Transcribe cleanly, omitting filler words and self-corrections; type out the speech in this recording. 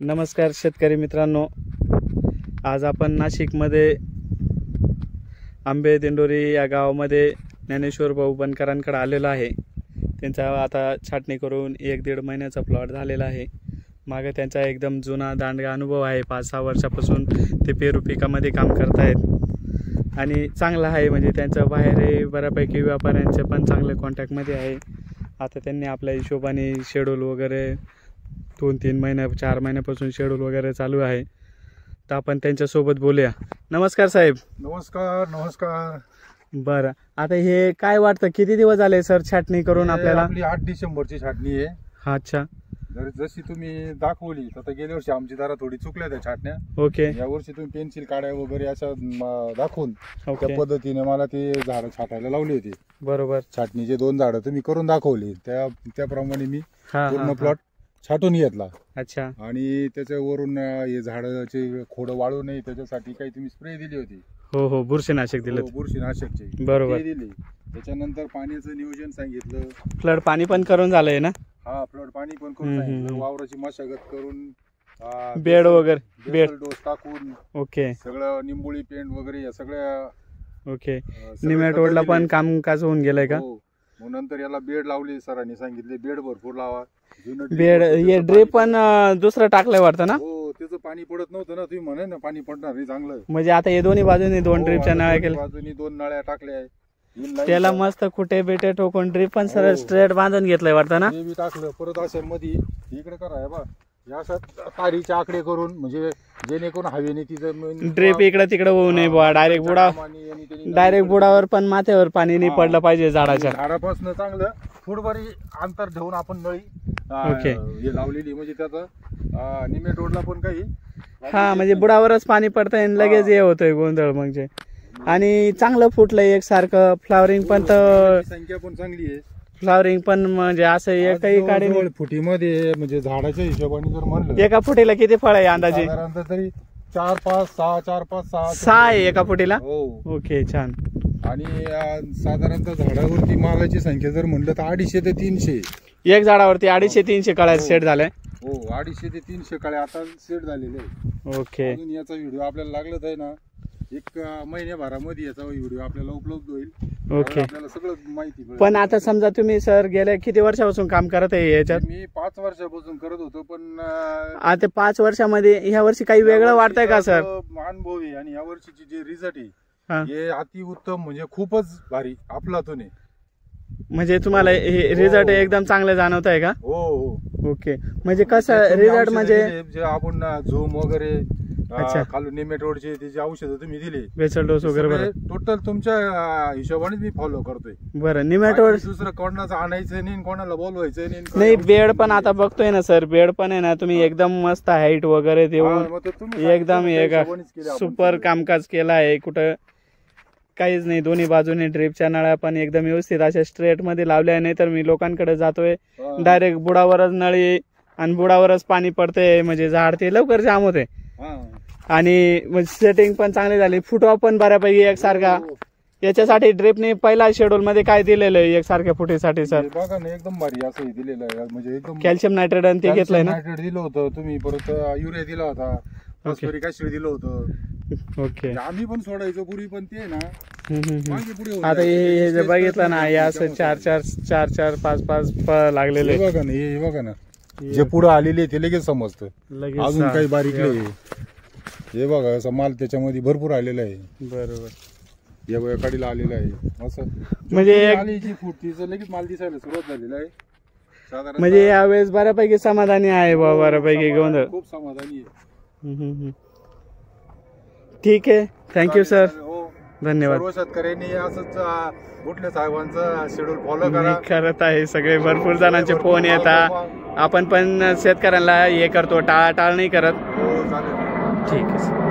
नमस्कार शेतकरी मित्रांनो, आज आपण नाशिकमध्ये आंबे दिंडोरी या गावामध्ये ज्ञानेश्वर भाऊ बनकरांकडे आलेलो आहे। त्यांचा आता छाटणी करून 1-1.5 महिन्याचा प्लॉट झालेला आहे। मागे त्यांचा एकदम जुना दांडगा अनुभव आहे। 5-6 वर्षापासून ते पेरू पिकामध्ये काम करतायत आणि चांगला आहे। म्हणजे त्यांचं बाहेर बऱ्यापैकी व्यापाऱ्यांचे पण चांगले कॉन्टॅक्टमध्ये आहे। आता त्यांनी आपल्या हिशोबाने शेड्यूल वगैरे 2-3 महिने 4 महिन्यापासून शेड्यूल वगैरे चालू आहे। तर आपण त्यांच्यासोबत बोलूया। नमस्कार साहेब। नमस्कार। बरं, आता हे काय वाटतं किती दिवस झाले सर छाटणी करून आपल्याला? आपली 8 डिसेंबरची छाटणी आहे। अच्छा, जशी तुम्ही दाखवली तर गेल्या वर्षी आमची जरा थोडी चुकल्या त्या छाटण्या। ओके, या वर्षी तुम्ही पेन्सिल काड्या वगैरे अशा दाखवून ओके, त्या पद्धतीने मला ते झाडं छाटायला लावली होती। बरोबर, छाटणीचे 2 झाडं तुम्ही करून दाखवली, त्याप्रमाणे मी पूर्ण प्लॉट छाटून घेतला। अच्छा, आणि त्याच्यावरून हे झाडाचे खोड वाळू नये त्याच्यासाठी काही तुम्ही स्प्रे दिली होती। हो, बुरशीनाशक दिलं। बुरशीनाशकचे बरोबर दिली। त्याच्यानंतर पाण्याचं नियोजन सांगितलं। फ्लड पाणी पण करून झालंय ना? हा, फ्लड पाणी पण करून सांगितलं। वावराची मशागत करून बेड वगैरे बेड डोस टाकून ओके, सगळं निंबोळी पेंट वगैरे या सगळ्या ओके, निमॅटोडला पण कामकाज होऊन गेलंय का? मग नंतर याला बेड लावली, सरांनी सांगितले बेड भरपूर लावा। बेड हे ड्रिप पण दुसरं टाकलंय वाटतं ना? हो, त्याचं पाणी पडत नव्हतं ना, तुम्ही म्हणे ना पाणी पडणार नाही चांगलं। म्हणजे आता हे दोन्ही बाजूनी 2 ड्रिपच्या नळ्या केल्या, बाजूनी 2 नळ्या टाकल्या। त्याला मस्त कुठे बेटे ठोकून ड्रिप पण सरळ स्ट्रेट बांधून घेतलंय वाटतं ना? ते बी टाकलं। परत अशा मध्ये इकडे करा बा, या अशा तारीचे आकडे करून, म्हणजे जेणेकरून हवेने तिचं ड्रिप इकडे तिकडे होऊ नये बा, डायरेक्ट बुडावर पण माथ्यावर पाणी नाही पडलं पाहिजे झाडाच्या। झाडापासून चांगलं फुटभरी अंतर ठेवून आपण नळी हे लावलेली, म्हणजे त्याचा निमेटोडला पण काही म्हणजे बुडावरच पाणी पडतंय आणि लगेच हे होतंय गोंधळ म्हणजे। आणि चांगलं फुटलंय एकसारखं, फ्लावरिंग पण तर संख्या पण चांगली आहे। फ्लावरिंग पण म्हणजे असं एकही काढी फुटीमध्ये, म्हणजे झाडाच्या हिशोबाने जर म्हणलं एका फुटीला किती फळ आहे अंदाजे? साधारणतः तरी 4-5-6 6 आहे एका फुटीला। हो, ओके, छान। आणि साधारणतः झाडावरती मालाची संख्या जर म्हणलं तर 250 ते 300 एक झाडावरती 250-300 कळ्या सेट झालाय। हो, 250 ते 300 कळ्या आता सेट झालेले आहे। ओके, अजून याचा व्हिडिओ आपल्याला लागलाच आहे ना, 1 महिन्याभरामध्ये याचा व्हिडिओ आपल्याला उपलब्ध होईल। ओके, आपल्याला सगळं माहिती मिळेल। पण आता समजा तुम्ही सर गेल्या किती वर्षापासून काम करत आहे याच्यात? मी 5 वर्षापासून करत होतो, पण आता 5 वर्षामध्ये ह्या वर्षी काही वेगळं वाटतंय का सर? अनुभव आहे आणि या वर्षीची जे रिझल्ट आहे हे अति उत्तम, म्हणजे खूपच भारी अफलातून आहे। म्हणजे तुम्हाला हे रिझल्ट एकदम चांगले जाणवत आहे का? हो, ओके, म्हणजे कसं रिझल्ट म्हणजे जे आपण झूम वगैरे खालून निमेटोडचे जे औषधं तुम्ही दिली, बेसल डोस वगैरे टोटल तुमच्या हिशोबाने मी फॉलो करतोय। बरं, निमेटोड दुसरं कोणाचं आणायचं नाही, कोणाला बोलवायचं नाही। बेड पण आता बघतोय ना सर, बेड पण आहे ना तुम्ही एकदम मस्त हाईट वगैरे देऊन एकदम सुपर कामकाज केलं आहे। कुठं काहीच नाही, दोन्ही बाजूने ड्रिपच्या नळ्या पण एकदम व्यवस्थित अशा स्ट्रेट मध्ये लावल्या। नाही तर मी लोकांकडे जातोय डायरेक्ट बुडावरच नळी आणि बुडावरच पाणी पडते, म्हणजे झाड ते लवकर जाम होते। आणि सेटिंग पण चांगली झाली, फुटवा पण बऱ्यापैकी एकसारखा। याच्यासाठी ड्रिपने पहिला शेड्यूल मध्ये काय दिलेलं आहे एकसारख्या फुटीसाठी सर? बघा ना, एकदम भारी असं दिलेलं आहे, म्हणजे एकदम कॅल्शियम नायट्रेट ते घेतलंय ना? नायट्रेट दिलं होतं तुम्ही, परत युरिया दिला होता, फॉस्फरिक ऍसिड दिलं होतं। ओके, आम्ही पण सोडायचो पूर्वी, पण ते ना आता हे जे बघितलं ना, हे असं 4-4 5-5 फळ लागलेले बघा ना, हे बघा ना, जे पुढे आलेले ते लगेच समजतं, अजून काही बारीक नाही। हे बघा असं माल त्याच्यामध्ये भरपूर आलेला आहे। बरोबर, या वयाकडीला आलेला आहे असं, म्हणजे जी फुटतीचं लगेच माल दिसायला सुरुवात झालेला आहे साधारण। म्हणजे यावेळेस बऱ्यापैकी समाधानी आहे बा, बऱ्यापैकी गोंधळ खूप समाधानी आहे। ठीक आहे, थँक्यू सर, धन्यवाद। सर्व शेतकऱ्यांनी असंच बुटले साहेबांचा शेड्यूल फॉलो करा। करत आहे, सगळे भरपूर जणांचे फोन येतात, आपण पण शेतकऱ्यांना हे करतो, टाळाटाळ नाही करत। हो, चालेल, ठीक आहे सर।